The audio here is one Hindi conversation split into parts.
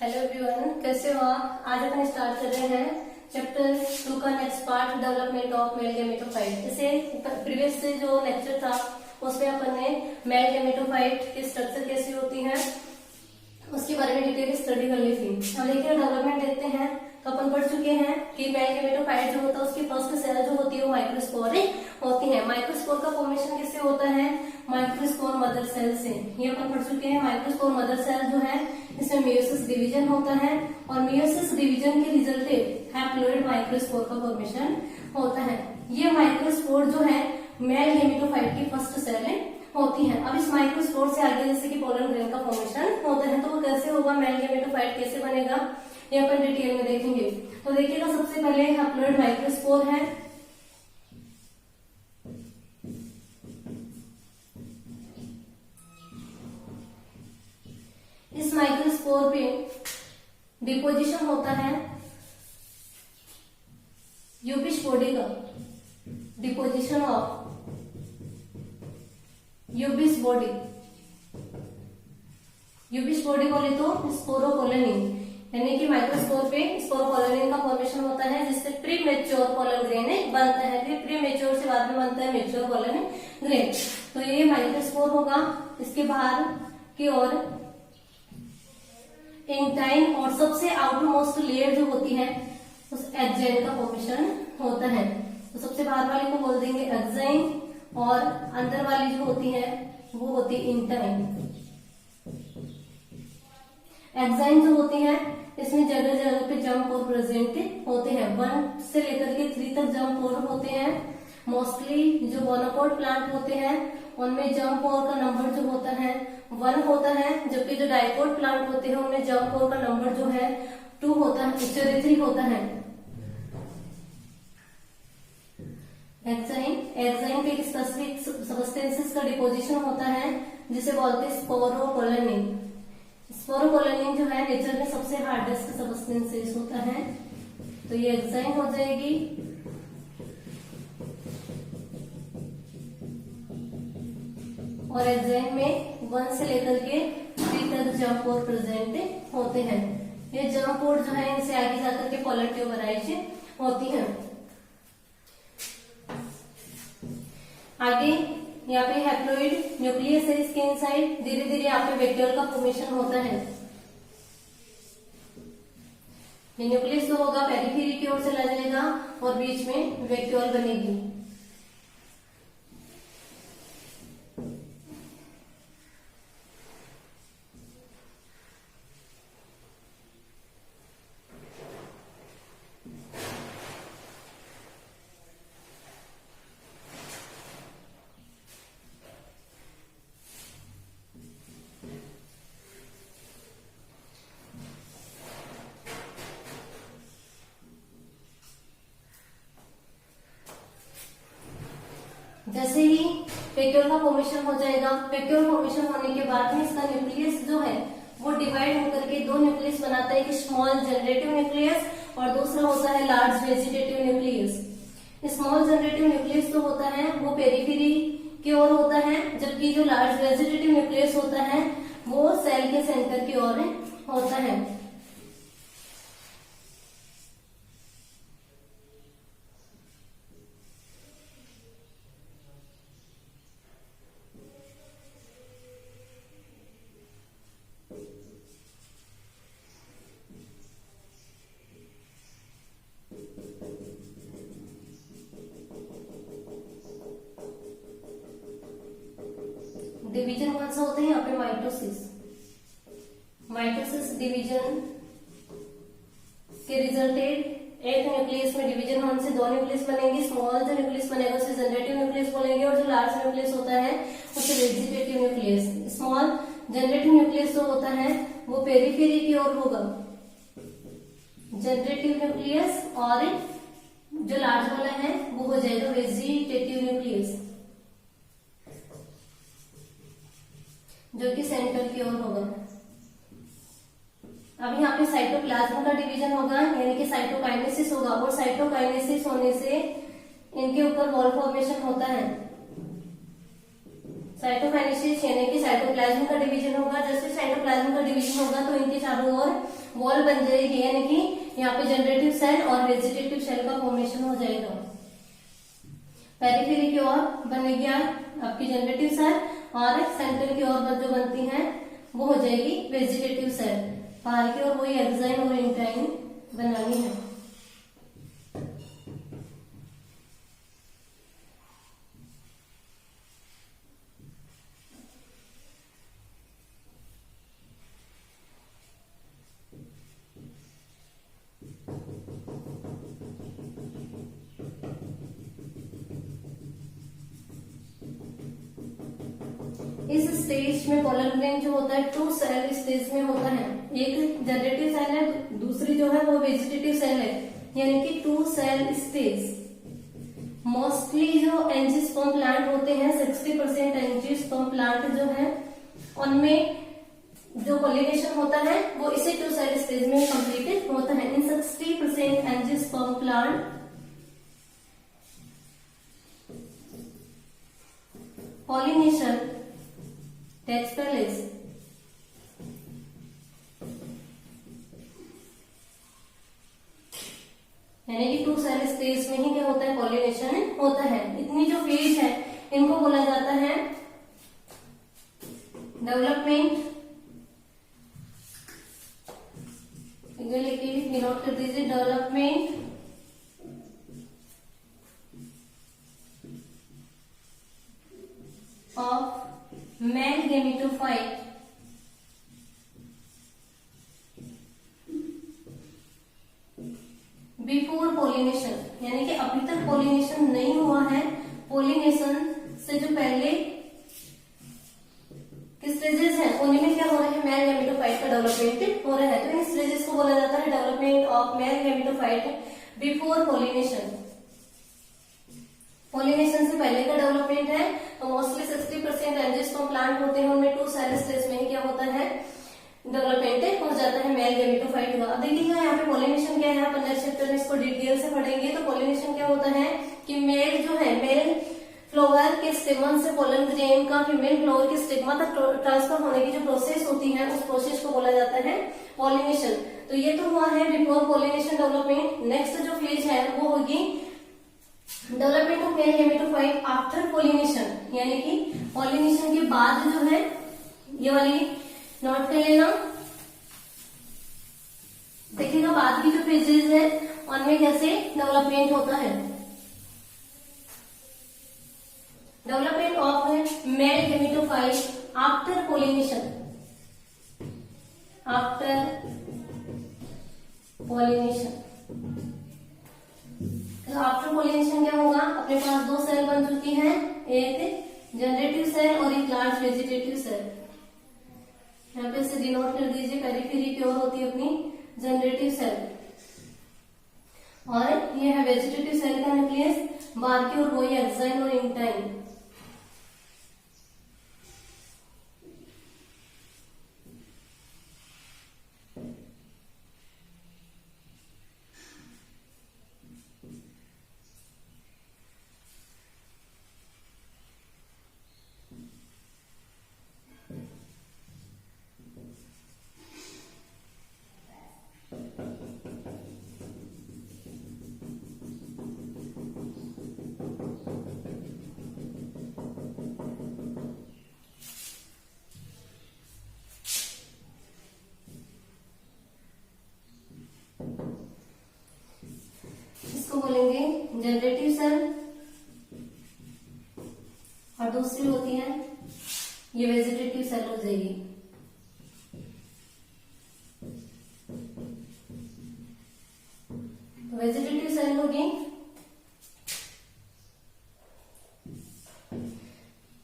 हेलो एवरीवन, कैसे हो आप। आज अपन स्टार्ट कर रहे हैं चैप्टर 2 का next part, development of male gametophyte. जैसे प्रीवियस से जो लेक्चर था उसमें अपन ने मेल गेमेटोफाइट की स्ट्रक्चर कैसी होती है उसके बारे में डिटेल स्टडी कर ली थी। अब देखिए डेवलपमेंट देखते हैं तो अपन पढ़ चुके हैं कि मेल गेमेटोफाइट जो होता है उसकी फर्स्ट सेल जो होती है वो माइक्रोस्पोर होती है। माइक्रोस्पोर का फॉर्मेशन किससे होता है? माइक्रोस्पोर मदर सेल से। ये अपन पढ़ चुके हैं। माइक्रोस्पोर मदर सेल जो है इसमें मेयोसिस डिवीजन होता है और मेयोसिस डिवीजन के रिजल्टेड हैप्लोइड माइक्रोस्पोर का फॉर्मेशन होता है। ये माइक्रोस्पोर जो है मेल गेमेटोफाइट की फर्स्ट सेल होती है। अब इस माइक्रोस्पोर से आगे जैसे कि पोलन ग्रेन का फॉर्मेशन होता है तो वो कैसे होगा, मेल गेमेटोफाइट कैसे बनेगा, ये अपन डिटेल में देखेंगे। तो देखिएगा सबसे पहले हैप्लोइड माइक्रोस्पोर है। इस माइक्रोस्पोर पे डिपोजिशन होता है यूबिश बॉडी का, डिपोजिशन ऑफ यूबिस बॉडी। यूबिस बॉडी बोले तो स्पोरोकोलोनिन, यानी कि माइक्रोस्पोर पे स्पोरोकोलोनिन का फॉर्मेशन होता है जिससे प्री मेच्योर पोलन ग्रेन बनता है। फिर प्री मेच्योर से बाद में बनता है मेच्योर पोलन ग्रेन। तो ये माइक्रोस्पोर होगा। इसके बाहर की ओर इंटाइन और सबसे आउटर मोस्ट लेयर जो होती है उस एक्साइन का फॉर्मेशन होता है। तो सबसे बाहर वाले को बोल देंगे एक्साइन और अंदर वाली जो होती है वो होती है इंटाइन। एक्साइन जो होती है इसमें जगह जगह पे जर्म पोर प्रेजेंट होते हैं। 1 से लेकर के 3 तक जर्म पोर होते हैं। मोस्टली जो मोनोकोट प्लांट होते हैं उनमें जर्म पोर का नंबर जो होता है 1 होता है, जबकि जो डाइकोट प्लांट होते हैं उनमें जर्म पोर का नंबर जो है 2 होता है, 3 होता है। एक्साइन पे एक स्पेसिफिक सब्सटेंसेस का डिपोजिशन होता है जिसे बोलते हैं स्पोरोकोलोनिन। स्पोरोकोलोनिन जो है नेचर में सबसे हार्डेस्ट सब्सटेंसेस होता है। तो ये एक्साइन हो जाएगी। और एक्साइन में 1 से लेकर के 3 तक जर्म पोर प्रेजेंट होते हैं। ये जर्म पोर जो है इनसे आगे जाकर के पोलन ट्यूबराइज होती है। आगे यहाँ पे हैप्लोइड न्यूक्लियस है इसके इनसाइड। धीरे धीरे यहाँ पे वैक्यूल का फॉर्मेशन होता है। ये न्यूक्लियस जो होगा पेरिफेरी की ओर चला जाएगा और बीच में वैक्यूल बनेगी। जैसे ही वैक्यूल का फॉर्मेशन हो जाएगा, वैक्यूल फॉर्मेशन होने के बाद में इसका न्यूक्लियस जो है वो डिवाइड होकर के 2 न्यूक्लियस बनाता है। एक स्मॉल जनरेटिव न्यूक्लियस और दूसरा होता है large vegetative nucleus. Small generative nucleus जो होता है वो पेरिफेरी की ओर होता है, जबकि जो लार्ज वेजिटेटिव न्यूक्लियस होता है वो सेल के सेंटर की ओर होता है। डिवीजन कौन सा होता है यहाँ पे? माइटोसिस। माइटोसिस डिवीजन के रिजल्टेड एक न्यूक्लियस में डिवीजन होने से 2 न्यूक्लियस बनेंगे। स्मॉल जो न्यूक्लियस बनेगा उसे जनरेटिव न्यूक्लियस बोलेंगे और जो लार्ज न्यूक्लियस होता है उसे vegetative nucleus. Small generative nucleus जो होता है वो पेरिफेरी की ओर होगा, जनरेटिव न्यूक्लियस, और जो लार्ज वाला है वो हो जाएगा वेजिटेटिव न्यूक्लियस जो कि सेंटर की ओर होगा। अब यहाँ पे साइटोप्लाज्म का डिवीजन होगा, यानी कि साइटोकाइनेसिस होगा और साइटोकाइनेसिस होने से इनके ऊपर वॉल फॉर्मेशन होता है। साइटोकाइनेसिस यानी कि साइटोप्लाज्म का डिवीजन होगा। जैसे साइटोप्लाज्म का डिवीजन होगा तो इनके चारों ओर वॉल बन जाएगी, यानी कि यहाँ पे जनरेटिव सेल और वेजिटेटिव सेल का फॉर्मेशन हो जाएगा। पेरिफेरी की ओर बनेगी आपकी जनरेटिव सेल और सेंटर की ओर जो बनती है वो हो जाएगी वेजिटेटिव सेल। बाहर की ओर वही एक्साइन और इंटाइन बनानी है। इस स्टेज में पोलन ग्रेन जो होता है 2 सेल स्टेज में होता है। एक जनरेटिव सेल है, दूसरी जो है वो वेजिटेटिव सेल है, यानी कि 2 सेल स्टेज। मोस्टली जो एंजियोस्पर्म प्लांट होते हैं 60% एंजियोस्पर्म प्लांट जो है उनमें जो पॉलिनेशन होता है वो इसी 2 सेल स्टेज में कंप्लीटेड होता है। इन 60% angiosperm plant pollination takes place यानी कि 2 सेल स्टेज में ही क्या होता है, पॉलिनेशन होता है। इतनी जो फेज है इनको बोला जाता है डेवलपमेंट। लिखिए, नोट कर दीजिए, development of male gametophyte before pollination, यानी कि अभी तक पॉलिनेशन नहीं हुआ है। पॉलिनेशन से जो पहले किस स्टेजेस है उन्हीं में क्या हो रहा है, मेल गैमेटोफाइट का डेवलपमेंट हो रहा है। तो इन स्टेजेस को बोला जाता है development of male gametophyte before pollination. Pollination से पहले का डेवलपमेंट है। तो मोस्टली 60% एंजियोस्पर्म प्लांट होते हैं, उनमें 2 सेल स्टेज में ही क्या होता है, डेवलपमेंट हो जाता है मेल गैमेटोफाइट का। देखिएगा यहाँ पे पॉलिनेशन क्या है, आप नेक्स्ट चैप्टर में इसको डिटेल से पढ़ेंगे। तो पॉलिनेशन क्या होता है कि मेल जो है, मेल फ्लावर के स्टेमन से पोलन ग्रेन का फीमेल फ्लावर के स्टिग्मा तक ट्रांसफर होने की जो प्रोसेस होती है उस प्रोसेस को बोला जाता है पॉलिनेशन। तो ये तो हुआ है बिफोर पॉलिनेशन डेवलपमेंट। नेक्स्ट जो फेज है वो होगी development of male gametophyte after pollination, यानी कि पॉलिनेशन के बाद जो है, ये वाली नोट कर लेना। देखिएगा बाद की जो फेजेस है उनमें कैसे डेवलपमेंट होता है। Development of male gametophyte after pollination. After pollination, after pollination क्या होगा, अपने पास 2 सेल बन चुकी हैं, एक जनरेटिव सेल और एक लार्ज वेजिटेटिव सेल। यहाँ पे इसे डिनोट कर दीजिए, पेरिफेरी की ओर होती है अपनी जनरेटिव सेल और ये है वेजिटेटिव सेल का न्यूक्लियस, बाहर की ओर वही एक्साइन और इंटाइन। इसको बोलेंगे जनरेटिव सेल और दूसरी होती है ये वेजिटेटिव सेल हो जाएगी। वेजिटेटिव सेल होगी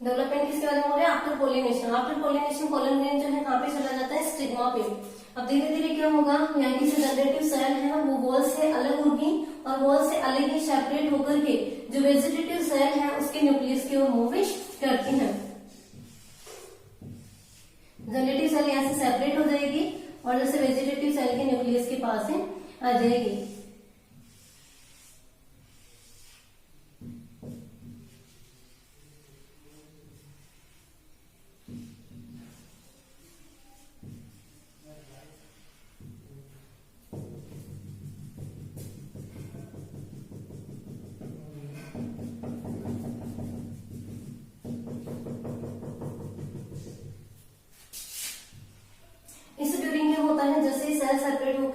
डेवलपमेंट किसके बारे में हो रहा है, after pollination. After pollination pollen grain जो है कहाँ पे चला जाता है, स्टिग्मा पे। अब धीरे धीरे क्या होगा, यहाँ की जो जनरेटिव सेल है वो वॉल से अलग होगी और वॉल से अलग ही सेपरेट होकर के जो वेजिटेटिव सेल है उसके न्यूक्लियस की ओर मूव करती है। जनरेटिव सेल यहाँ से सेपरेट हो जाएगी और जैसे वेजिटेटिव सेल के न्यूक्लियस के पास है आ जाएगी।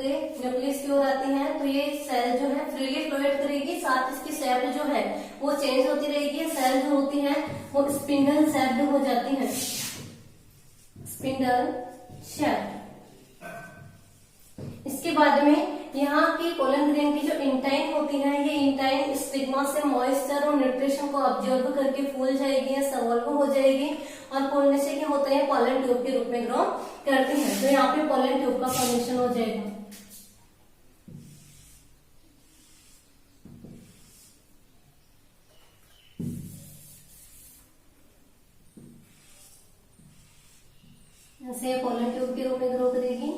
के न्यूक्लियस की ओर आती हैं तो ये सेल जो है फ्रीली फ्लोएट करेगी, साथ इसकी शेप जो है वो चेंज होती रहेगी। सेल जो होती है वो स्पिंडल शेप्ड हो जाती है, स्पिंडल शेप। इसके बाद में यहाँ की पोलन ग्रेन की जो इंटाइन होती है, ये इंटाइन स्टिग्मा से मॉइस्चर और न्यूट्रिशन को ऑब्जर्व करके फूल जाएगी या सवॉल्व हो जाएगी और फूलने से क्या होता है, पोलन ट्यूब के रूप में ग्रो करती है। तो यहाँ पे पोलन ट्यूब का फॉर्मेशन हो जाएगा। ऐसे पोलन ट्यूब के रूप में ग्रो करेगी।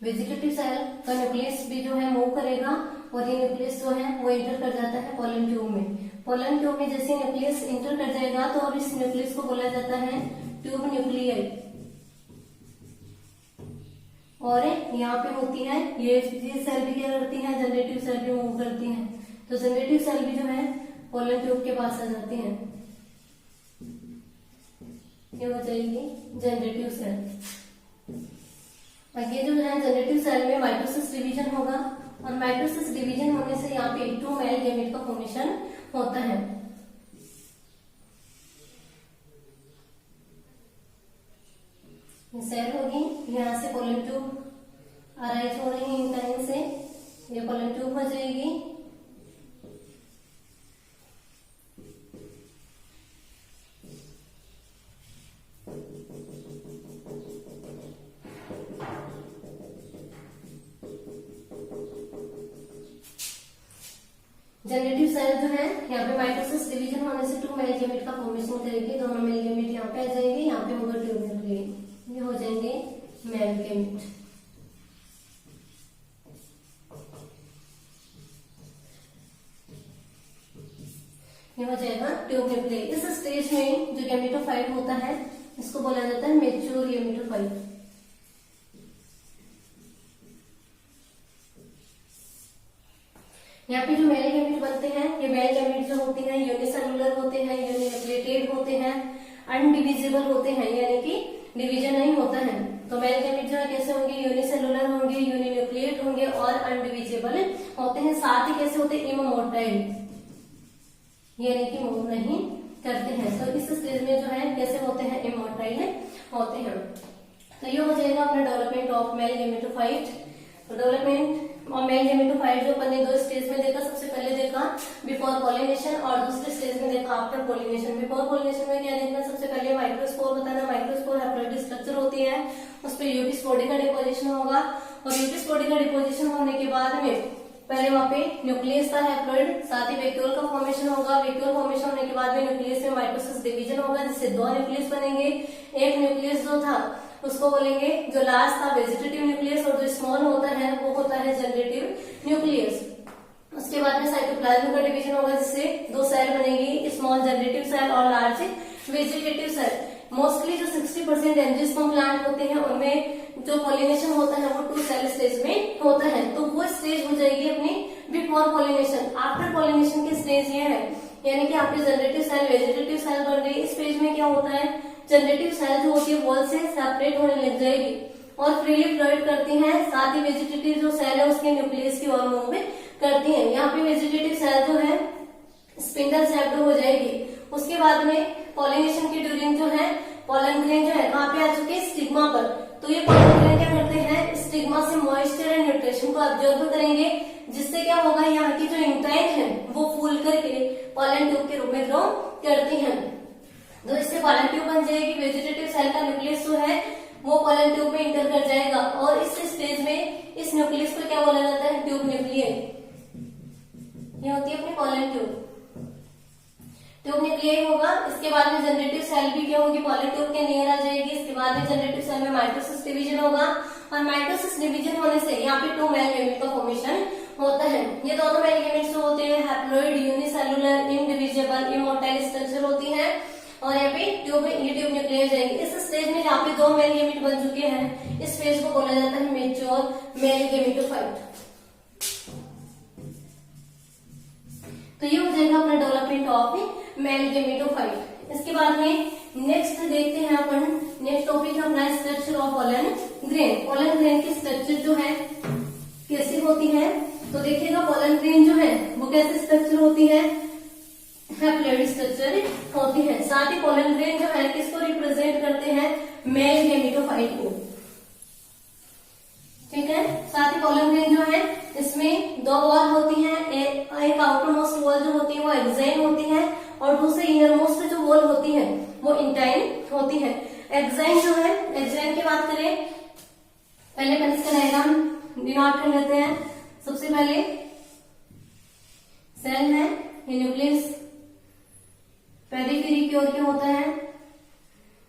वेजिटेटिव सेल का न्यूक्लियस भी जो है मूव करेगा और ये न्यूक्लियस जो है वो इंटर कर जाता है पोलन ट्यूब में। पोलन ट्यूब में जैसे न्यूक्लियस इंटर कर जाएगा तो अब इस न्यूक्लियस को बोला जाता है ट्यूब न्यूक्लियाई। और यहाँ पे होती है ये सेल भी क्या करती है, जनरेटिव सेल भी मूव करती है। तो जनरेटिव सेल भी जो है पोलन ट्यूब के पास आ जाती है, ये हो जाएगी जनरेटिव सेल। ये जो है जनरेटिव सेल में माइटोसिस डिवीजन होगा और माइटोसिस डिवीजन होने से यहाँ पे 2 मेल गैमेट का फॉर्मेशन होता है। सेल होगी, यहाँ से पोलन ट्यूब अराइज हो रही है इंटाइन से, ये पोलन ट्यूब हो जाएगी। जनरेटिव सेल जो है यहाँ पे माइटोसिस डिवीजन होने से 2 मेल गैमेट का फॉर्मेशन करेगी। दोनों मेल गैमेट यहाँ पे आ जाएंगे, यहाँ पे होगा ट्यूब न्यूक्लियाई, ये हो जाएंगे मेल गैमेट। ये हो जाएगा ट्यूब न्यूक्लियाई। इस स्टेज में जो गैमेटोफाइट होता है इसको बोला जाता है मैच्योर गैमेटोफाइट। यहाँ पे जो मेल गैमेट बनते हैं, ये मेल गैमेट जो होते हैं यूनिसेलुलर होते हैं, यूनिन्यूक्लिएटेड होते हैं, अनडिविजिबल होते हैं, यानी कि डिवीजन नहीं होता है। तो मेल गैमेट जो है कैसे होंगे, यूनिसेलुलर होंगे, यूनिन्यूक्लिएट होंगे और अनडिविजिबल होते हैं। साथ ही कैसे होते हैं, इमोर्टाइल, यानी कि मूव नहीं करते हैं। तो इस स्टेज में जो है कैसे होते हैं, इमोर्टाइल होते हैं। तो ये हो जाएगा अपना डेवलपमेंट ऑफ मेल गैमेटोफाइट। तो डेवलपमेंट और मेल गैमेटोफाइट जो अपन ने 2 स्टेज में देखा, सबसे पहले देखा बिफोर पॉलिनेशन और दूसरे स्टेज में देखा आफ्टर पॉलिनेशन। बिफोर पॉलिनेशन में क्या देखना, सबसे पहले माइक्रोस्पोर बताना। माइक्रोस्पोर हैप्लॉइड स्ट्रक्चर होती है, उस पर यूपी स्पोडी का डिपोजिशन होगा और यूपी स्पोडी का डिपोजिशन होने के बाद में पहले वहाँ पे न्यूक्लियस था हैप्लॉइड, साथ ही वैक्यूल का फॉर्मेशन होगा। वैक्यूल फॉर्मेशन होने के बाद में न्यूक्लियस में माइटोसिस डिवीजन होगा, जिससे 2 न्यूक्लियस बनेंगे। एक न्यूक्लियस जो था उसको बोलेंगे, जो लास्ट था वेजिटेटिव न्यूक्लियस, और जो स्मॉल होता है वो होता है जनरेटिव न्यूक्लियस। उसके बाद में साइटोप्लाज्म का डिवीजन होगा, जिससे 2 सेल बनेगी, स्मॉल जनरेटिव सेल और लार्ज वेजिटेटिव सेल। मोस्टली जो 60% एंजियोस्पर्म प्लांट होते हैं उनमें जो पॉलिनेशन होता है वो 2 सेल स्टेज में होता है। तो वो स्टेज हो जाएगी अपनी बिफोर पॉलिनेशन। आफ्टर पॉलिनेशन की स्टेज ये है, यानी कि आपके जनरेटिव सेल वेजिटेटिव सेल बन गई। इस पेज में क्या होता है, जनरेटिव सेल जो होती है वॉल से सेपरेट होने लग जाएगी और फ्रीली फ्लोएट करती हैं। साथ ही वेजिटेटिव जो सेल है उसके न्यूक्लियस की ओर मूव करती हैं। यहाँ पे वेजिटेटिव सेल जो है स्पिंडल शेप्ड हो जाएगी। उसके बाद में पॉलिनेशन की ड्यूरिंग जो है पोलन ग्रेन जो है वहां पे आ चुके हैं स्टिग्मा पर। तो ये पोलन ग्रेन क्या करते हैं, स्टिग्मा से मॉइस्चर एंड न्यूट्रिशन को ऑब्जर्व करेंगे, जिससे क्या होगा, यहाँ की जो इंटाइन है वो फूल करके पोलन ट्यूब के रूप में ग्रो करती है। तो इससे पोलन ट्यूब बन जाएगी। वेजिटेटिव सेल का न्यूक्लियस जो है वो पोलन ट्यूब में इंटर कर जाएगा और इस स्टेज में इस न्यूक्लियस को क्या बोला जाता क्या होगी, पॉलन ट्यूब के नियर आ जाएगी। इसके बाद में जनरेटिव सेल में माइटोसिस डिवीजन होगा और माइटोसिस डिवीजन होने से यहाँ पे 2 मेल गैमेट का फॉर्मेशन होता है। ये दोनों मेल गैमेट्स जो होते हैं हैप्लॉइड, यूनिसेलुलर, इनडिविजिबल, इमोर्टाइल स्ट्रक्चर होती है और यहाँ पे ये ट्यूब न्यूक्लियर जाएगी। इस स्टेज में यहाँ पे 2 मेल गैमेट बन चुके हैं। इस फेज को बोला जाता है मैच्योर मेल गैमेटोफाइट। तो ये हो जाएगा अपना डेवलपमेंट ऑफ मेल गैमेटोफाइट। इसके बाद में नेक्स्ट देखते हैं अपन, नेक्स्ट टॉपिक है अपना structure of pollen grain. Pollen grain की स्ट्रक्चर जो है कैसी होती है, तो देखिएगा पोलन ग्रेन जो है वो कैसे स्ट्रक्चर होती है, हैप्लॉइड स्ट्रक्चर होती है। साथ ही पोलन ग्रेन जो है किसको रिप्रेजेंट करते हैं, मेल गैमेटोफाइट को, ठीक है। साथ ही पोलन ग्रेन जो है इसमें 2 वॉल होती है, एक आउटर मोस्ट वॉल जो होती है वो एक्साइन होती है और दूसरी इनर मोस्ट जो वॉल होती है वो इंटाइन होती है। एक्साइन जो है, एक्साइन की बात करें, पहले इसका डायग्राम डिनोट कर लेते हैं। सबसे पहले सेल है, ये न्यूक्लियस पेरिफेरी की ओर क्या होता है,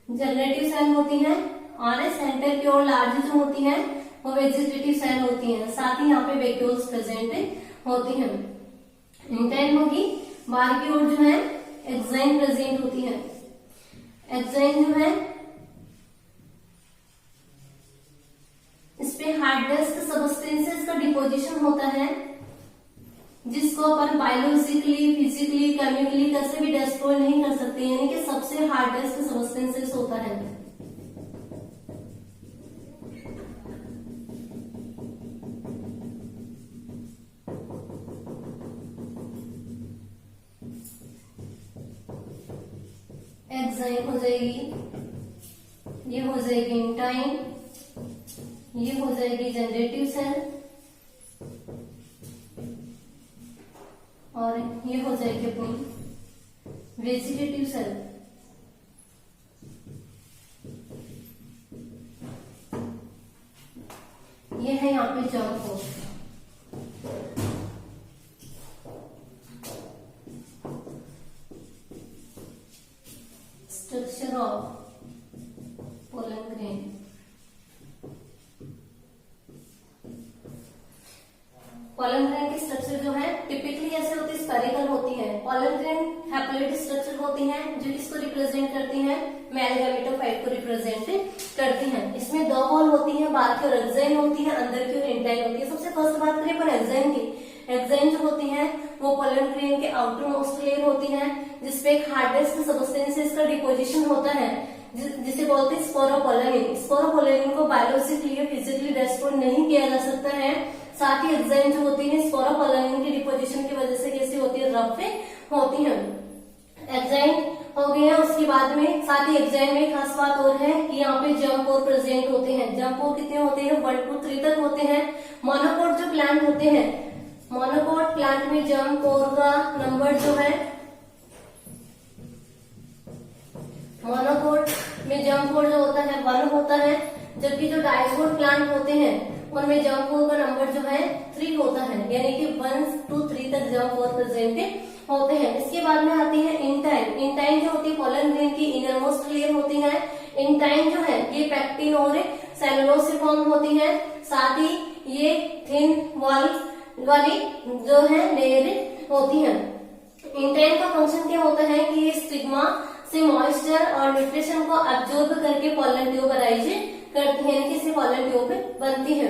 जनरेटिव सेल होती है और सेंटर की ओर लार्ज जो होती है वो वेजिटेटिव सेल होती है। साथ ही यहाँ पे वैक्यूल्स प्रेजेंट होती है। इंटाइन होगी, बाहर की ओर जो है एक्साइन प्रेजेंट होती है। एक्साइन जो है इस पे हार्ड डिस्क सबस्टेंसेस का डिपोजिशन होता है जिसको अपन बायोलॉजिकली, फिजिकली, केमिकली कैसे भी डिस्ट्रॉय नहीं कर सकते, यानी कि सबसे हार्ड डिस्क सबस्टेंसेस होता है। एक्साइन हो जाएगी, ये हो जाएगी इंटाइन, ये हो जाएगी जनरेटिव सेल और ये हो जाएगी अपनी वेजिटेटिव सेल। ये है यहाँ पे germ post. Structure of pollen grain. Pollen grain की स्ट्रक्चर जो है टिपिकली ऐसे होती है, स्फेरिकल होती है। पोलन ग्रेन हैप्लॉइड स्ट्रक्चर होती है जो इसको रिप्रेजेंट करती है, मेल गैमेटोफाइट को रिप्रेजेंट करती है। इसमें 2 वॉल होती है, बाहर की ओर एक्साइन होती है, अंदर की ओर इंटाइन होती है। सबसे फर्स्ट बात करें पर एक्साइन की, एक्साइन जो होती है वो पोलन ग्रेन के आउटर मोस्ट लेयर होती है जिसपे एक हार्ड डिस्क सबस्टेंसेस का डिपोजिशन होता है जिसे बोलते हैं स्पोरोपोलानिन। स्पोरोपोलानिन को बायोलॉजिकली, फिजिकली डिस्ट्रॉय नहीं किया जा सकता है। साथ ही एक्साइन जो होती है स्पोरोपोलानिन की डिपोजिशन की वजह से कैसी होती है, रफ होती है। एक्साइन हो गया, उसके बाद में साथ ही एक्साइन में खास बात और है कि यहाँ पे जर्म पोर प्रेजेंट होते हैं। जर्म पोर कितने होते हैं, 1 to 3 तक होते हैं। मोनोकोट जो प्लांट होते हैं, मोनोकोट प्लांट में जर्म पोर का नंबर जो है, मोनोकोट में जर्म पोर जो होता है 1 होता है, जबकि जो डाइकोट प्लांट होते हैं उनमें जर्म पोर का नंबर जो है 3 होता है, यानी कि 1 to 3 तक जर्म पोर प्रेजेंट होते हैं। इसके बाद में आती है इंटाइन। इंटाइन जो होती है पोलन ग्रेन की इनर मोस्ट लेयर होती है। इंटाइन जो है ये पैक्टिन और सेलुलोज से फॉर्म होती है। साथ ही ये थिन वॉल वाली जो है लेयर होती है। इंटाइन का फंक्शन क्या होता है कि ये स्टिग्मा से मॉइस्चर और न्यूट्रिशन को अब्जॉर्ब करके पोलन ट्यूब अराइज करती है, यानी कि इससे पोलन ट्यूब बनती है।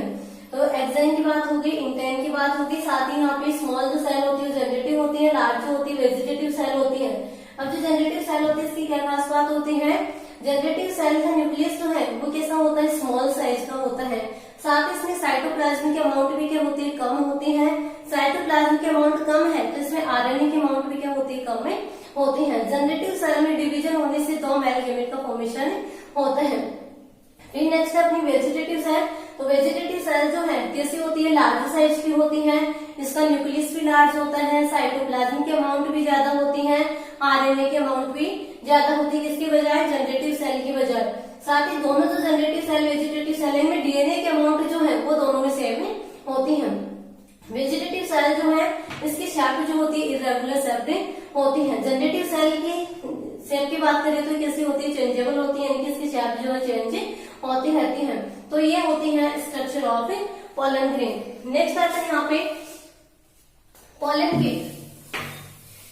तो एक्साइन की बात होगी, इंटाइन की बात होगी। साथ ही यहाँ पे स्मॉल जो सेल होती है जनरेटिव होती है, लार्ज जो होती है वेजिटेटिव सेल होती है। अब जो जनरेटिव सेल होती है इसकी क्या खास बात होती है, जनरेटिव सेल का न्यूक्लियस जो है वो कैसा होता है, स्मॉल साइज का होता है। साथ ही इसमें साइटोप्लाज्म की अमाउंट भी क्या होती है, कम होती है। साइटोप्लाज्म की अमाउंट कम है तो इसमें आरएनए की अमाउंट भी क्या होती है, कम होती है। जनरेटिव सेल में डिवीजन होने से 2 मेल गैमेट का फॉर्मेशन होता है। फिर नेक्स्ट है अपनी वेजिटेटिव सेल। तो वेजिटेटिव सेल जो है कैसी होती है, लार्ज साइज की होती है। इसका न्यूक्लियस भी लार्ज होता है, साइटोप्लाज्म की अमाउंट भी ज्यादा होती है, आरएनए की अमाउंट भी ज्यादा होती है। किसकी बजाय, जनरेटिव सेल की बजाय। साथ ही दोनों जो जनरेटिव सेल वेजिटेटिव सेल में डीएनए की अमाउंट जो है वो दोनों में सेम होती है। वेजिटेटिव सेल जो है इसकी शेप जो होती है इरेगुलर शेप होती है। जनरेटिव सेल की शेप की बात करें तो कैसी होती है, चेंजेबल होती है, यानी कि इसकी शेप जो है चेंज होती रहती है। तो ये होती है structure of pollen grain. Next आता है यहाँ पे पोलन किट।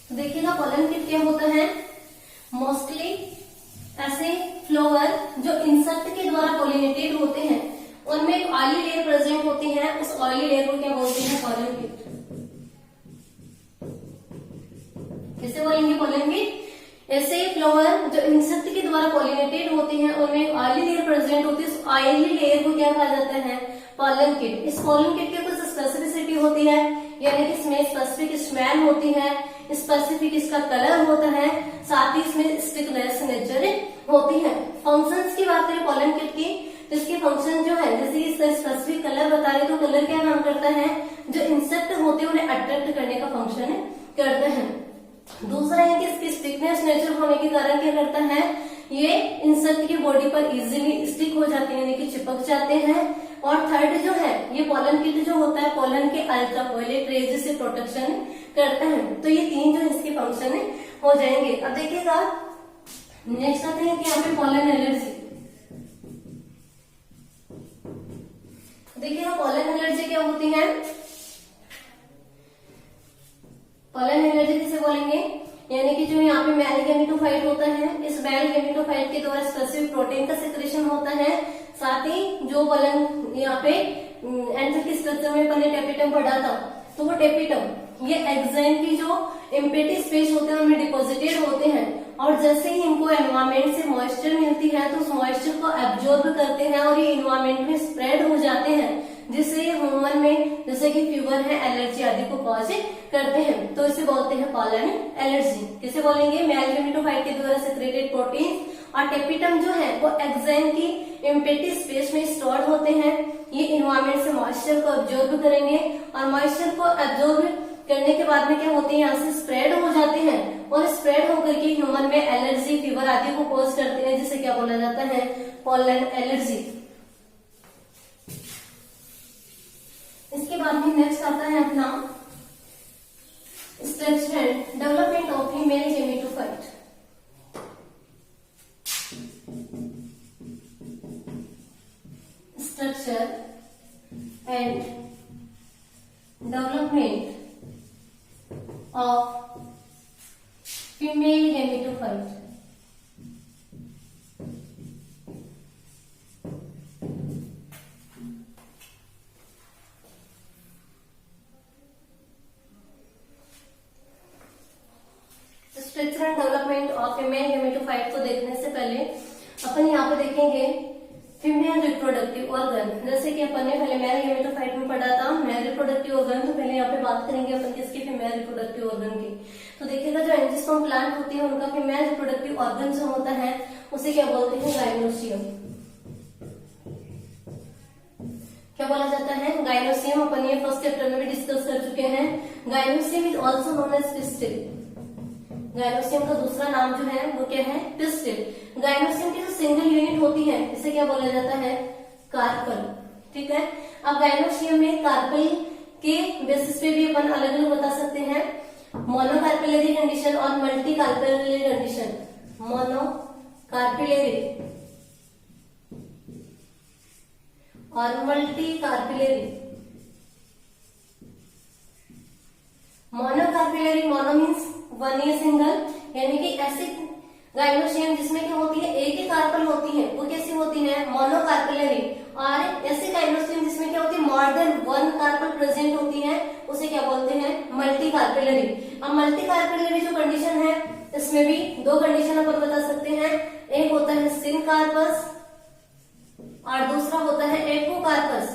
तो देखिएगा पोलन किट क्या होता है, मोस्टली ऐसे फ्लावर जो इंसेक्ट के द्वारा पोलिनेटेड होते हैं उनमें एक ऑयली लेयर प्रेजेंट होती है, उस ऑयली लेयर को क्या बोलते हैं, पोलन किट। कैसे बोलेंगे पोलन किट, ऐसे फ्लावर जो इंसेक्ट के द्वारा पोलिनेटेड होते हैं उनमें एक ऑयली लेयर प्रेजेंट होती है, उस ऑयली लेयर को क्या कहा जाता है, पोलन किट। इस पोलन किट की कुछ स्पेसिफिसिटी होती है, यानी कि इसमें स्पेसिफिक स्मेल होती है, स्पेसिफिक इसका कलर होता है, साथ ही इसमें स्टिकनेस नेचर होती है। फंक्शंस की बात करें पोलन किट की, तो इसके फंक्शन जो है, जैसे इसका स्पेसिफिक कलर बता रहे तो कलर क्या काम करता है, जो इंसेक्ट होते हैं उन्हें अट्रैक्ट करने का फंक्शन करता है। दूसरा है कि इसकी स्टिकनेस नेचर होने के कारण क्या करता है, ये इंसेक्ट की बॉडी पर इजीली स्टिक हो जाते हैं, यानी कि चिपक जाते हैं। और थर्ड जो है, ये पोलन किट जो होता है पोलन के अल्ट्रावायलेट रेज से प्रोटेक्शन करता है। तो ये तीन जो इसके फंक्शन हो जाएंगे। अब देखिएगा नेक्स्ट आते हैं कि यहाँ पे पोलन एलर्जी। देखिएगा पोलन एलर्जी क्या होती है, पोलन एलर्जी किसे बोलेंगे, यानी कि जो यहाँ पे मेल गैमेटोफाइट होता है, इस मेल गैमेटोफाइट के द्वारा स्पेसिफिक प्रोटीन का सेक्रेशन होता है, साथ ही जो पोलन यहाँ पे एंथर की स्ट्रक्चर में अपन ने टेपिटम पढ़ा था, तो वो टेपिटम ये एग्जाइम की जो एम्प्टी स्पेस होते हैं उनमें डिपोजिटेड होते हैं, और जैसे ही इनको एनवायरमेंट से मॉइस्चर मिलती है तो उस मॉइस्चर को एब्जॉर्ब करते हैं और ये एनवायरमेंट में स्प्रेड हो जाते हैं, जिससे ह्यूमन में जैसे कि फीवर है, एलर्जी आदि को कॉज करते हैं। तो इसे बोलते हैं पोलन एलर्जी। किसे बोलेंगे, मेल गैमेटोफाइट के द्वारा सेक्रेटेड प्रोटीन और टेपिटम जो है वो एग्जाइम की एम्प्टी स्पेस में स्टोर्ड होते हैं। ये एनवायरमेंट से मॉइस्चर को एब्जॉर्ब करेंगे और मॉइस्चर को एब्जॉर्ब करने के बाद में क्या होते हैं, यहाँ से स्प्रेड हो जाते हैं और स्प्रेड होकर के ह्यूमन में एलर्जी, फीवर आदि को कॉज करते हैं, जिसे क्या बोला जाता है, पोलन एलर्जी। इसके बाद में नेक्स्ट आता है अपना structure and development of female gametophyte. Structure and development of female gametophyte. Structure and development of female gametophyte को देखने से पहले अपन यहाँ पे देखेंगे फीमेल रिप्रोडक्टिव ऑर्गन। जैसे कि अपन ने पहले मेल गैमेटोफाइट में पढ़ा था मेल रिप्रोडक्टिव ऑर्गन, तो पहले यहाँ पे बात करेंगे अपन किसकी, फीमेल रिप्रोडक्टिव ऑर्गन की। तो देखिएगा जो एंजियोस्पर्म प्लांट होती है उनका फीमेल रिप्रोडक्टिव ऑर्गन जो होता है उसे क्या बोलते हैं, गाइनोसियम। क्या बोला जाता है, गाइनोसियम। अपन ये फर्स्ट चैप्टर में भी डिस्कस कर चुके हैं। Gynoecium is also known as pistil. Gynoecium का दूसरा नाम जो है वो क्या है, पिस्टिल। गाइनोसियम की जो सिंगल यूनिट होती है इसे क्या बोला जाता है, कार्पल। ठीक है, अब गाइनोसियम में कार्पल के बेसिस पे भी अपन अलग अलग बता सकते हैं, मोनोकार्पेलरी कंडीशन और मल्टी कार्पेलरी कंडीशन। मोनोकार्पेलरी और multi carpellary. Monocarpellary, mono means one या सिंगल, यानी कि ऐसे गाइनोसियम जिसमें क्या होती है, एक ही कार्पल होती है, वो कैसी होती है, मोनोकार्पेलरी। और ऐसे गाइनोसियम जिसमें क्या होती है, more than one carpel present होती है, उसे क्या बोलते हैं, मल्टी कार्पेलरी। अब मल्टी कार्पेलरी जो कंडीशन है इसमें भी दो कंडीशन अपन बता सकते हैं, एक होता है सिनकार्पस और दूसरा होता है एपोकार्पस।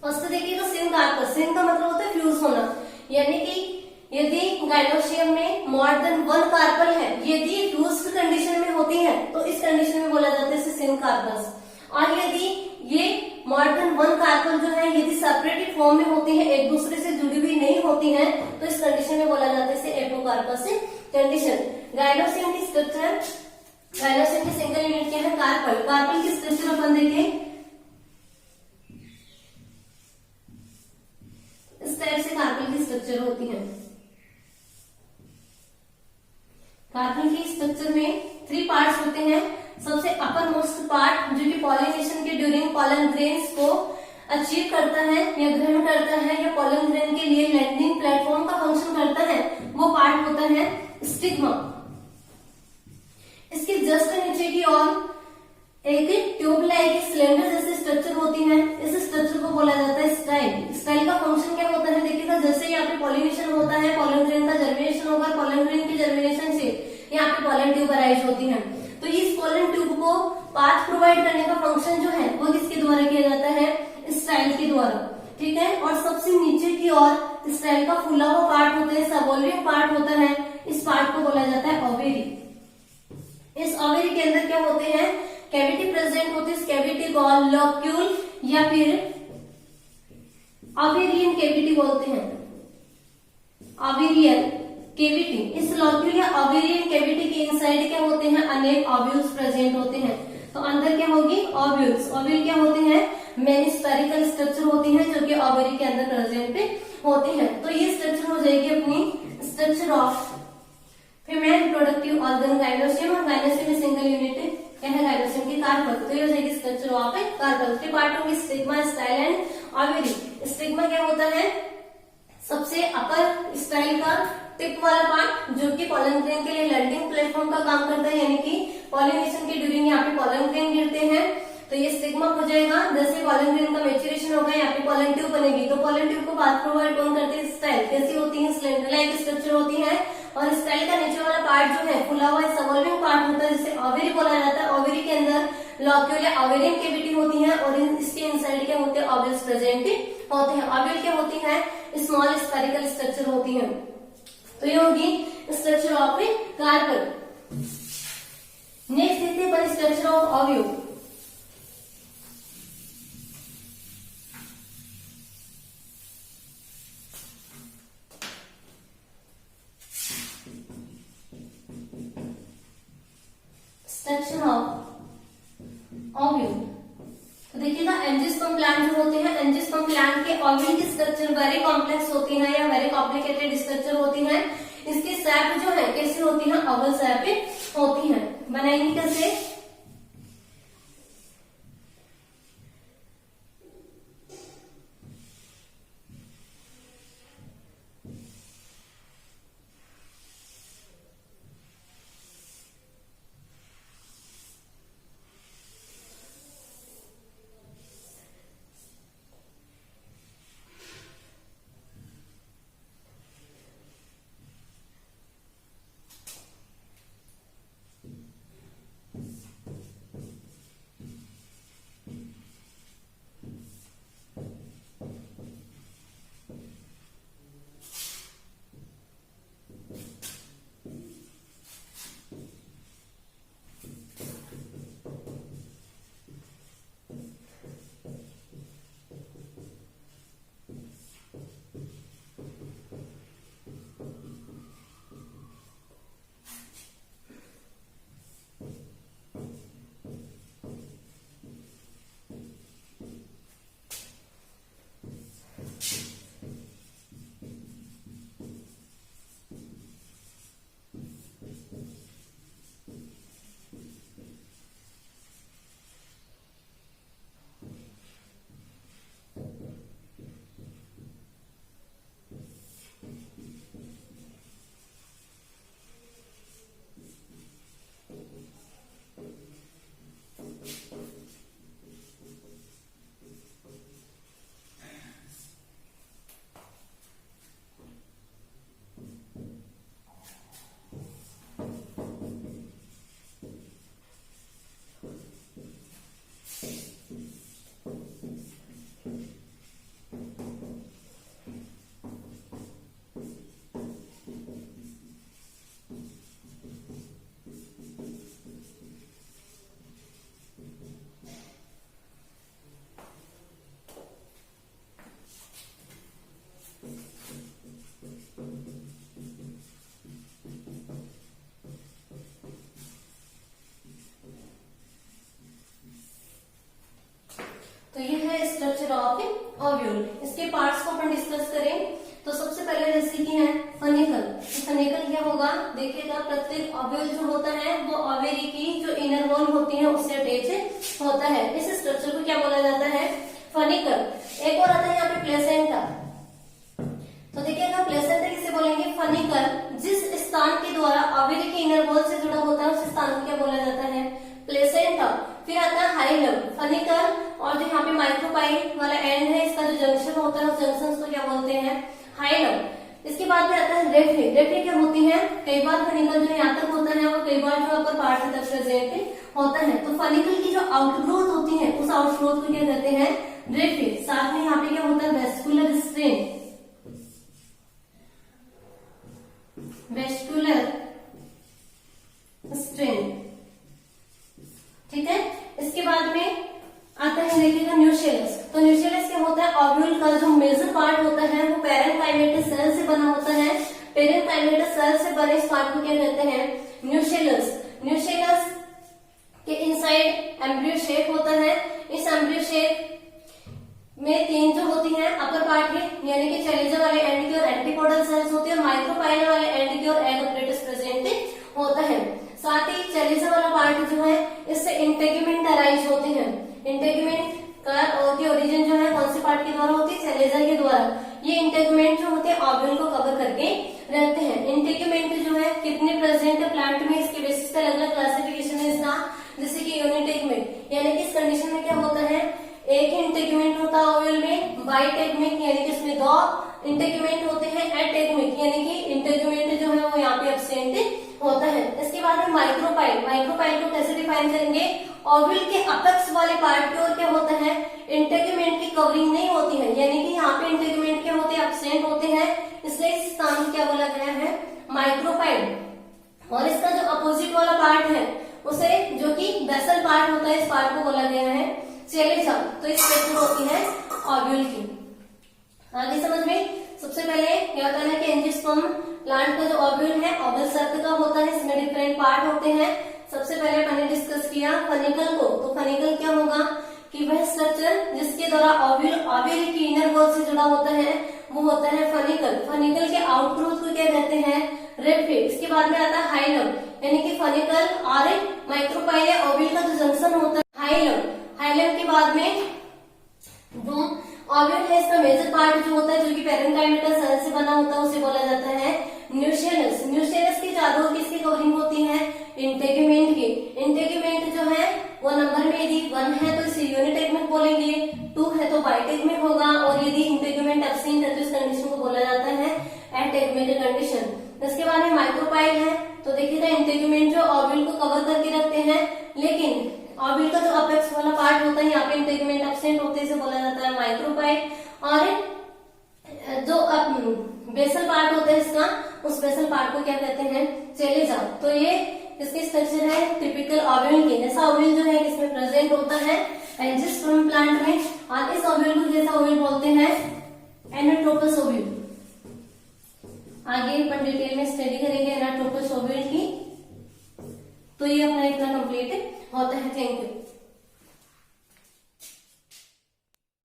फर्स्ट देखिएगा सिनकार्पस। सिन का मतलब होता है फ्यूज होना, यानी कि यदि गाइनोसियम में मोर देन वन कार्पल है, यदि फ्यूज्ड कंडीशन में होती है तो इस कंडीशन में बोला जाता है सिनकार्पस। और यदि ये मोर देन वन कार्पल जो है यदि सेपरेटेड फॉर्म में होती है, एक दूसरे से जुड़ी हुई नहीं होती है, तो इस कंडीशन में बोला जाता है एपोकार्पस कंडीशन। गाइनोसियम की स्ट्रक्चर, गाइनोसियम की सिंगल यूनिट क्या है, कार्पल। कार्पल की स्ट्रक्चर अपन देखें इस टाइप से कार्पल की स्ट्रक्चर होती है। अपर मोस्ट पार्ट जो कि पॉलिनेशन के ड्यूरिंग पॉलन ग्रेन्स को अचीव करता है या ग्रहण करता है या पॉलन ग्रेन के लिए लैंडिंग प्लेटफॉर्म का फंक्शन करता है, वो पार्ट होता है स्टिग्मा। इसके जस्ट नीचे की ओर एक ट्यूब लाइक सिलेंडर जैसे स्ट्रक्चर होती है, इस स्ट्रक्चर को बोला जाता है स्टाइल। स्टाइल का फंक्शन क्या होता है, देखिएगा जैसे यहाँ पे पॉलिनेशन होता है, पॉलन ग्रेन का जर्मिनेशन होगा, पॉलन ग्रेन के जर्मिनेशन से यहाँ पे पॉलन ट्यूब अराइज होती है। तो इस पॉलन ट्यूब को पाथ प्रोवाइड करने का फंक्शन जो है वो किसके द्वारा किया जाता है, स्टाइल के द्वारा, ठीक है। और सबसे नीचे की ओर स्टाइल का फूला हुआ पार्ट होता है, सबवोल्यूम पार्ट होता है, इस पार्ट को बोला जाता है ओवेरी। इस ओवेरी के अंदर क्या होते हैं, कैविटी प्रेजेंट होती है, इस कैविटी को लोक्यूल या फिर ओवेरियन कैविटी बोलते हैं, ओवेरियन कैविटी। इस लोक्यूल या ओवेरियन कैविटी के इनसाइड क्या होते हैं, अनेक ओव्यूल्स प्रेजेंट होते हैं। तो अंदर क्या होगी, ओव्यूल्स। ओव्यूल क्या होते हैं, मेनी स्फेरिकल स्ट्रक्चर होती हैं जो कि ओवेरी के अंदर प्रेजेंट होती हैं। तो ये स्ट्रक्चर हो जाएगी अपनी structure of female reproductive organ gynoecium, और गाइनोसियम में सिंगल यूनिट क्या है, गाइनोसियम की कार्पल। तो ये हो जाएगी स्ट्रक्चर ऑफ कार्पल। उसके पार्ट होंगे stigma, style and ovary. Stigma क्या होता है, सबसे अपर स्टाइल का टिप वाला पार्ट जो कि पॉलन ग्रेन के लिए लैंडिंग प्लेटफॉर्म का काम करता है, यानी कि पॉलिनेशन के ड्यूरिंग यहाँ पे पॉलन ग्रेन गिरते हैं तो ये स्टिग्मा हो जाएगा। जैसे पॉलन ग्रेन का मैच्योरेशन होगा, यहाँ पे पॉलन ट्यूब बनेगी, तो पॉलन ट्यूब को पाथ प्रोवाइड कौन करते हैं, स्टाइल। कैसी होती है, सिलेंडर लाइक स्ट्रक्चर होती है। और स्टाइल का नीचे वाला पार्ट जो है फुला हुआ सबवोल्यूम पार्ट होता है, जिसे ओवेरी बोला जाता है। ओवेरी के अंदर लोक्यूल या ओवेरियन कैविटी होती है और इसके इनसाइड क्या होते हैं, ओव्यूल्स प्रेजेंट होते हैं। ओव्यूल क्या होती है, स्मॉल स्फेरिकल स्ट्रक्चर होती है। तो ये होगी स्ट्रक्चर ऑफ कार्पल। नेक्स्ट देखते हैं structure of ovule. Structure of ovule, तो देखिएगा एंजियोस्पर्म प्लांट जो होते हैं, एंजियोस्पर्म प्लांट के ओव्यूल की स्ट्रक्चर वेरी कॉम्प्लेक्स होती है या वेरी कॉम्प्लिकेटेड स्ट्रक्चर होती है। इसकी शेप जो है कैसी होती है, ओवल शेप होती है। बनाएंगे कैसे, तो ये है स्ट्रक्चर ऑफ ओव्यूल। इसके पार्ट्स को अपन डिस्कस करें तो सबसे पहले जैसे कि है फनिकल। तो फनिकल क्या होगा, देखिएगा प्रत्येक ओव्यूल जो होता है वो ओवेरी की जो इनर वॉल होती है उससे अटैच होता है। इस स्ट्रक्चर को क्या बोला जाता है? फनिकल। एक और आता है यहाँ पे प्लेसेंटा। तो देखिएगा प्लेसेंटा किसे बोलेंगे? फनिकल। जिस स्थान के द्वारा ओवरी के इनर वॉल से जुड़ा होता है उस स्थान को क्या बोला जाता है? प्लेसेंटा। फिर आता है हाइलम, फनिकल, और जो यहाँ पे माइक्रोपाइल वाला एंड है इसका जो जंक्शन होता है उस जंक्शन को क्या बोलते हैं? हाइलम। इसके बाद में आता है रेफे। रेफे क्या होती है? कई बार फनिकल जो यहाँ तक होता है वो कई बार जो अपर पार्ट तक प्रेजेंट होता है। तो फनिकल की जो आउटग्रोथ होती है उस आउटग्रोथ को क्या कहते हैं? रेफे। साथ में यहाँ पे क्या होता है? वेस्कुलर स्ट्रेन, वेस्कुलर स्ट्रेन, ठीक है। इसके बाद में आता है देखिएगा न्यूशेलस। तो न्यूशेलस क्या होता है? ओव्यूल का जो मेजर पार्ट होता है वो पेरेन्काइमेटस सेल से बना होता है। पेरेन्काइमेटस सेल से बने इस पार्ट को क्या कहते हैं? न्यूशेलस। न्यूशेलस के इनसाइड एम्ब्रियो शेप होता है। इस एम्ब्रियो शेप में तीन जो होती हैं अपर पार्ट के यानी कि चैलेंजर वाले एंड की और एंटीपोडल सेल्स होती है, और माइक्रोपाइलर वाले एंड की और एग अपरेटस प्रेजेंट होता है। साथ ही चैलेंजर वाला पार्ट जो है इससे इंटेगुमेंट अराइज होते हैं। इंटेगुमेंट की ओरिजिन जो है कौन से पार्ट के द्वारा होती है? चैलेंजर के द्वारा। ये इंटेगुमेंट जो होते हैं ओव्यूल को कवर करके रहते हैं। इंटेगुमेंट जो है कितने प्रेजेंट है प्लांट में इसके बेसिस पे अलग अलग क्लासिफिकेशन है इसका। जैसे कि यूनिटेगमेंट यानी कि इस कंडीशन में क्या होता है? एक ही इंटेगुमेंट होता है ओव्यूल में। बाइटेगमिक यानी कि इसमें दो इंटेगुमेंट होते हैं। एटेगमिक यानी कि इंटेगुमेंट जो है वो यहाँ पे एब्सेंट होता है। इसके बाद में माइक्रोपाइल। माइक्रोपाइल को कैसे डिफाइन करेंगे? ओव्यूल के अपेक्स वाले पार्ट की ओर क्या होता है? इंटेगुमेंट की कवरिंग नहीं होती है, यानी कि यहाँ पे इंटेगुमेंट क्या होते हैं? एब्सेंट होते हैं, इसलिए इस स्थान को क्या बोला गया है? माइक्रोपाइल। और इसका जो अपोजिट वाला पार्ट है उसे जो कि बेसल पार्ट होता है इस पार्ट को बोला गया है चैलेंजर। तो इस स्ट्रक्चर होती है ओव्यूल की। आगे समझ में सबसे पहले क्या होता है कि एंजियोस्पर्म प्लांट का जो ओव्यूल है ओवल सर्कल का होता है। इसमें डिफरेंट पार्ट होते हैं। सबसे पहले मैंने डिस्कस किया फनिकल को। तो फनिकल क्या होगा कि वह स्ट्रक्चर जिसके द्वारा ओव्यूल ओवरी की इनर वॉल से जुड़ा होता है वो होता है फनिकल। फनिकल के आउटग्रोथ को क्या कहते हैं? रेफे। इसके बाद में आता है हाइलम यानी कि फनिकल और माइक्रोपाइल या ओव्यूल का जो जंक्शन होता है हाइलम। हाइलम के बाद में जो ओव्यूल है इसका मेजर पार्ट जो होता है जो कि पेरेन्काइमेटस सेल से बना होता है उसे बोला जाता है न्यूशेलस। न्यूशेलस की चारों किसकी कवरिंग होती है? इंटेगुमेंट की। इंटेगुमेंट जो है वो नंबर में यदि 1 है तो इसे यूनिटेगमेंट बोलेंगे, 2 है तो बाइटेगमेंट होगा, और यदि इंटेगुमेंट एब्सेंट है तो इस कंडीशन को बोला जाता है एटेगमेंट कंडीशन। इसके बाद में माइक्रोपाइल है। तो देखिएगा इंटेगुमेंट जो ओव्यूल को कवर करके रखते हैं, लेकिन ओव्यूल का जो अपेक्स वाला पार्ट होता है यहाँ पे इंटेगुमेंट एब्सेंट होते हैं, इसे बोला जाता है माइक्रोपाइल। और जो बेसल पार्ट होता है इसका उस बेसल पार्ट को क्या कहते हैं? चैलेंजर। तो ये इसकी स्ट्रक्चर है टिपिकल ओव्यूल की। जैसा ओव्यूल जो है इसमें प्रेजेंट होता है एंजियोस्पर्म प्लांट में, और इस ओव्यूल को जैसा ओव्यूल बोलते हैं एनाट्रोपस ओव्यूल। आगे अपन डिटेल में स्टडी करेंगे एनाट्रोपस ओव्यूल की। तो ये अपना इतना कंप्लीट होता है। Thank you.